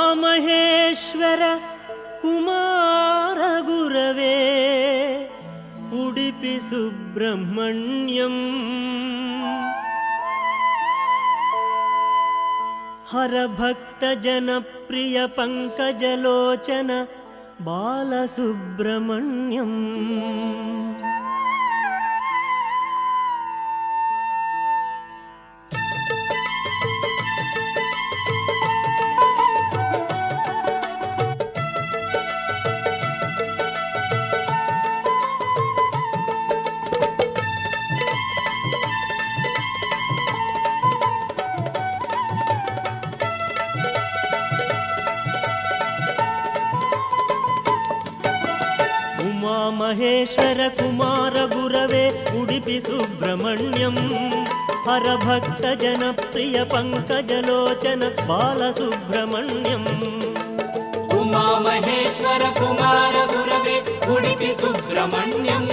ಉಮಾಮಹೇಶ್ವರ ಕುಮಾರ ಗುರವೇ ಉಡುಪಿ ಸುಬ್ರಹ್ಮಣ್ಯಂ ಹರಭಕ್ತ ಜನಪ್ರಿಯ ಪಂಕಜಲೋಚನ ಬಾಲಸುಬ್ರಹ್ಮಣ್ಯಂ ಮಹೇಶ್ವರ ಕುಮಾರ ಗುರವೇ ಉಡುಪಿ ಸುಬ್ರಹ್ಮಣ್ಯಂ ಹರಭಕ್ತ ಜನಪ್ರಿಯ ಪಂಕಜಲೋಚನ ಬಾಲಸುಬ್ರಹ್ಮಣ್ಯಂ ಉಮಾ ಮಹೇಶ್ವರ ಕುಮಾರ ಗುರವೇ ಉಡುಪಿ ಸುಬ್ರಹ್ಮಣ್ಯಂ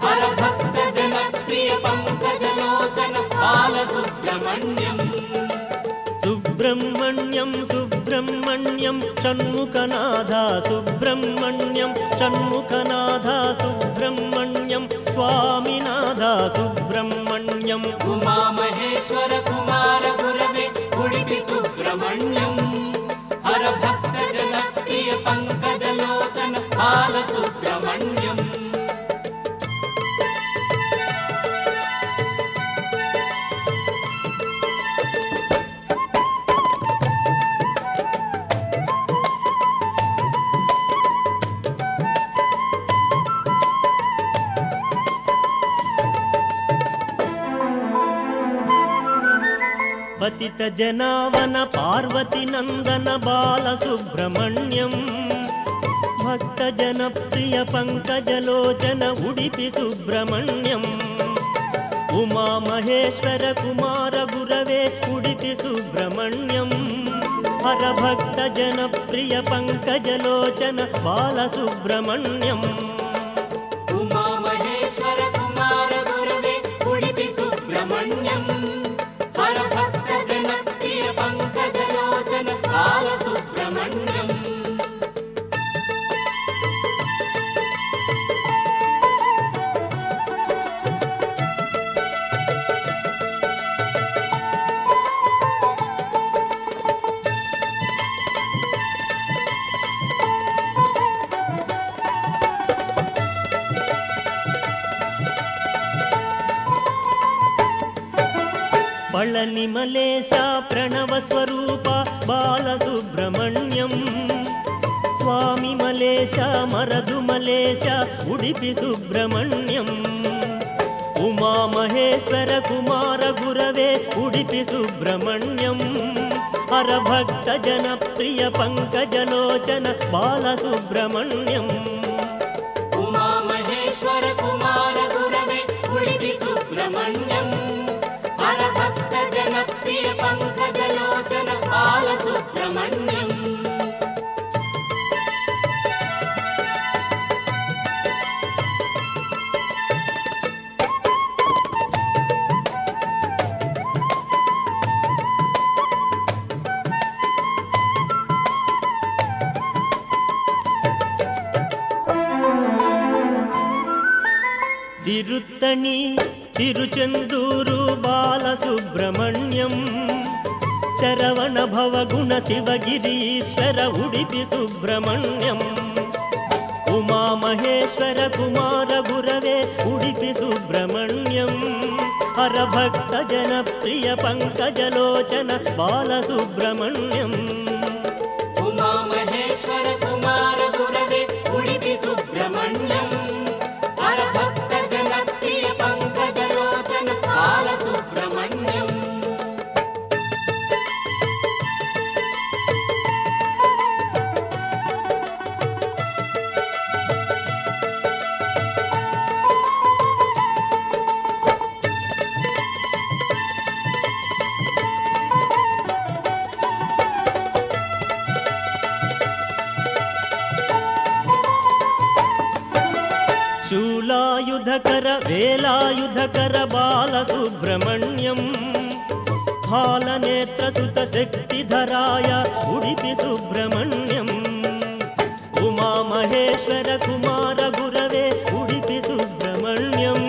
ಹರಭಕ್ತ ಜನಪ್ರಿಯ ಪಂಕಜಲೋಚನ ಬಾಲಸುಬ್ರಹ್ಮಣ್ಯಂ ಸುಬ್ರಹ್ಮಣ್ಯಂ ಸುಬ್ರಹ್ಮಣ್ಯಂ ಷಣ್ಮುಖನಾಥ ಸುಬ್ರಹ್ಮಣ್ಯಂ ಷಣ್ಮುಖನಾಥ ಸುಬ್ರಹ್ಮಣ್ಯಂ ಸ್ವಾಮಿನಾಥ ಸುಬ್ರಹ್ಮಣ್ಯಂ ಉಮಾ ಮಹೇಶ್ವರ ಕುಮಾರ ಗುರವೇ ಉಡುಪಿ ಸುಬ್ರಹ್ಮಣ್ಯಂ ಹರಭಕ್ತ ಜನಪ್ರಿಯ ಪಂಕಜಲೋಚನ ಬಾಲಸುಬ್ರಹ್ಮಣ್ಯಂ ಪತಿತ ಜನಾವನ ಪಾರ್ವತಿ ನಂದನ ಬಾಲಸುಬ್ರಹ್ಮಣ್ಯಂ ಭಕ್ತ ಜನಪ್ರಿಯ ಪಂಕಜಲೋಚನ ಉಡುಪಿ ಸುಬ್ರಹ್ಮಣ್ಯಂ ಉಮಾ ಮಹೇಶ್ವರ ಕುಮಾರ ಗುರವೇ ಉಡುಪಿ ಸುಬ್ರಹ್ಮಣ್ಯಂ ಹರಭಕ್ತ ಜನಪ್ರಿಯ ಪಂಕಜಲೋಚನ ಬಾಲಸುಬ್ರಹ್ಮಣ್ಯಂ ಉಮಾ ಮಹೇಶ್ವರ ಕುಮಾರ ಗುರವೇ ಉಡುಪಿ ಸುಬ್ರಹ್ಮಣ್ಯಂ ಹರಭಕ್ತ ಜನಪ್ರಿಯ ಪಂಕಜಲೋಚನ ಬಾಲಸುಬ್ರಹ್ಮಣ್ಯಂ ಪಳನಿ ಮಲೇಶ ಪ್ರಣವ ಸ್ವರೂಪ ಬಾಲಸುಬ್ರಹ್ಮಣ್ಯಂ ಸ್ವಾಮಿ ಮಲೇಶ ಮರದು ಮಲೇಶ ಉಡುಪಿ ಸುಬ್ರಹ್ಮಣ್ಯಂ ಉಮಾ ಮಹೇಶ್ವರ ಕುಮಾರ ಗುರವೇ ಉಡುಪಿ ಸುಬ್ರಹ್ಮಣ್ಯಂ ಹರಭಕ್ತ ಜನಪ್ರಿಯ ಪಂಕಜಲೋಚನ ಬಾಲಸುಬ್ರಹ್ಮಣ್ಯಂ ಉಮಾ ಮಹೇಶ್ವರ ಕುಮಾರ ಗುರವೇ ಉಡುಪಿ ಸುಬ್ರಹ್ಮಣ್ಯಂ ಹರಭಕ್ತ ಜನಪ್ರಿಯ ಪಂಕಜಲೋಚನ ಬಾಲಸುಬ್ರಹ್ಮಣ್ಯಂ ತಿರುತ್ತಣಿ ತಿರುಚೆಂದೂರು ಬಾಲಸುಬ್ರಹ್ಮಣ್ಯಂ ಶರವಣ ಭವಗುಣ ಶಿವಗಿರೀಶ್ವರ ಉಡುಪಿ ಸುಬ್ರಹ್ಮಣ್ಯಂ ಉಮಾ ಮಹೇಶ್ವರ ಕುಮಾರ ಗುರವೇ ಉಡುಪಿ ಸುಬ್ರಹ್ಮಣ್ಯಂ ಹರಭಕ್ತ ಜನಪ್ರಿಯ ಪಂಕಜಲೋಚನ ಬಾಲಸುಬ್ರಹ್ಮಣ್ಯಂ ಉಮಾ ಮಹೇಶ್ವರ ಕುಮಾರ ಗುರವೇ ಉಡುಪಿ ಸುಬ್ರಹ್ಮಣ್ಯಂ ಹರಭಕ್ತ ಜನಪ್ರಿಯ ಪಂಕಜಲೋಚನ ಬಾಲಸುಬ್ರಹ್ಮಣ್ಯಂ ಶೂಲಾಯುಧಕರ ವೇಲಾಯುಧಕರ ಬಾಲಸುಬ್ರಹ್ಮಣ್ಯಂ फालनेत्रसुत शक्तिधराय उडुपि सुब्रह्मण्यम् उमामहेश्वर कुमार गुरवे उडुपि सुब्रह्मण्यम्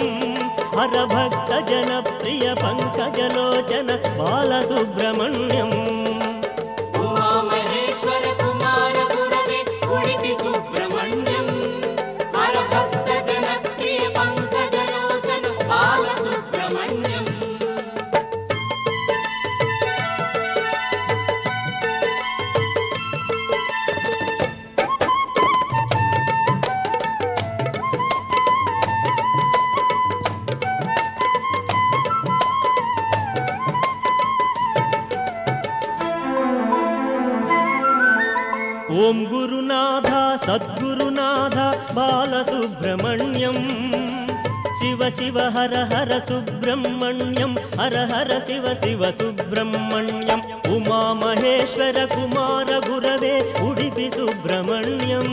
हरभक्त जनप्रिय पंकजलोचन बालसुब्रह्मण्यम् उमामहेश्वर कुमार गुरवे उडुपि सुब्रह्मण्यम् हरभक्त जनप्रिय पंकजलोचन बालसुब्रह्मण्यम् ओम गुरुनाथ सद्गुरुनाथ बालसुब्रह्मण्यम् शिव शिव हर हर सुब्रह्मण्यं हर हर शिव शिव सुब्रह्मण्यम् उमा महेश्वर कुमार गुरवे उडुपि सुब्रह्मण्यम्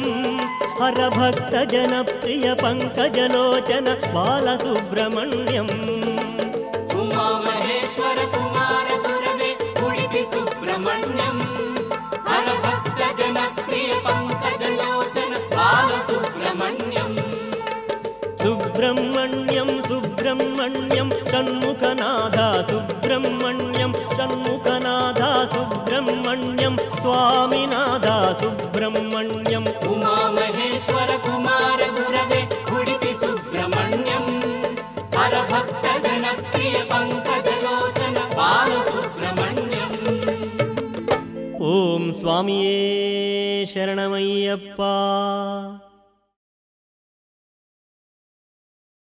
हर भक्त जनप्रिय पंकजलोचन बालसुब्रह्मण्यम् उमा महेश्वर कुमार गुरवे उडुपि सुब्रह्मण्यम् हर भक्त जनप्रिय पंकजलोचन बालसुब्रह्मण्यम् सुब्रह्मण्यं सुब्रह्मण्यं षण्मुखनाथ सुब्रह्मण्यं षण्मुखनाथ सुब्रह्मण्यं स्वामिनाथ सुब्रह्मण्यम् उमा महेश्वर कुमार गुरवे उडुपि सुब्रह्मण्यम् हर भक्त जनप्रिय पंकजलोचन बालसुब्रह्मण्यम् ओम स्वामिये शरणमय्यप्पा।